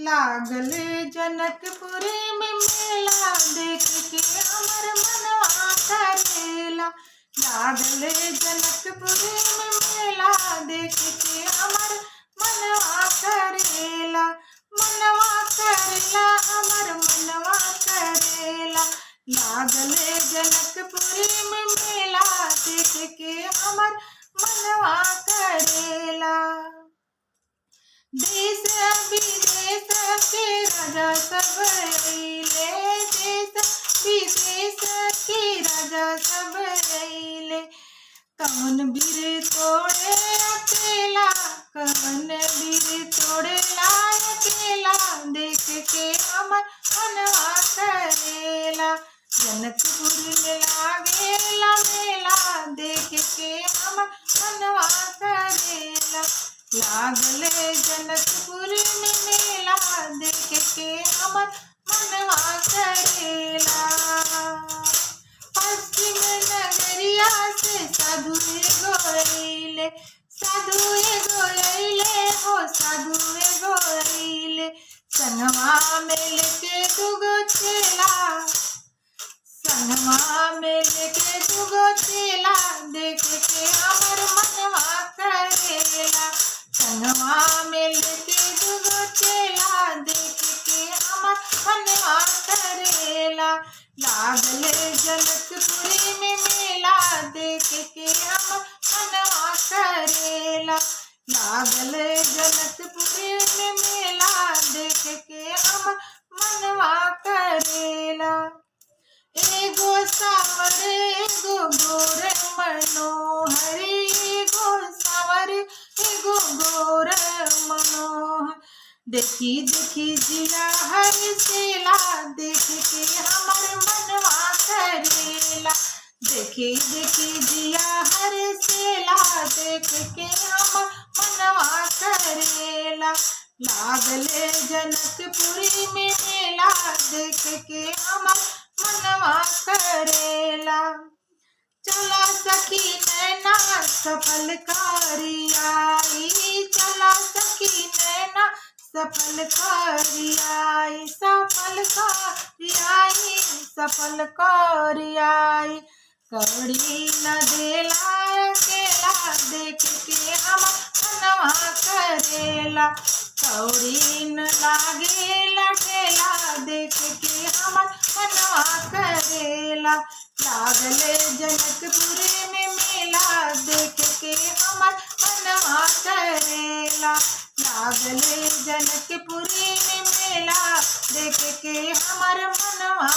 लागल जनकपुरी में मेला, देख के हमर मनवा करेला। लागल जनकपुरी में मेला, देख के हमर मनवा करेला। मनवा करेला हमर मनवा करेला। लागल जनकपुरी में मेला, देख के हमर मनवा करेला। देश विदेश के राजा सब अइले, देश विदेश के राजा सब अइले। कौन वीर तोड़े अकेला, कौन वीर तोड़ेला अकेला, देख के हमर मनवा करेला। जनकपुर में लागेला मेला, देख के हमर मनवा करेला। लागल जनकपुर में मेला, देख के हमर मनवा करेला। पश्चिम नगरिया से साधु एगो अइले, साधु एगो अइले हो, साधु एगो अइले। संगवा में लेके दुगो चेला, संगवा में लेके दुगो चेला, देख के हमर मनवा करेला। संगवा में लेके दुगो चेला, देख के हमर मनवा करेला। लागल जनकपुरी में मेला, देख के हमर मनवा करेला। लागल जनकपुरी में मेला, देख के हमर मनवा करेला। एगो सावर एगो गोर मनोहर, एगो सावर एगो गोर मनोहर। देखी देखी जिया हरिसेला, देख के हमर मनवा करेला। देखी देखी जिया हरिसेला, देख के हमर मनवा करेला। लागल जनकपुरी में मेला, देख के हमर मनवा करेला। चला सखी नैना सफल कारियाई, चला सखी नैना सफल कारियाई, सफल कारियाई, सफल कारियाई। कौड़ी न देला अकेला, देख के हमर मनवा करेला। कौड़ी न लागेला ठेला, देख के हमर मनवा करेला। लागल जनकपुरी में मेला, देख के हमर मनवा करेला। लागल जनकपुरी में मेला, देख के हमर मनवा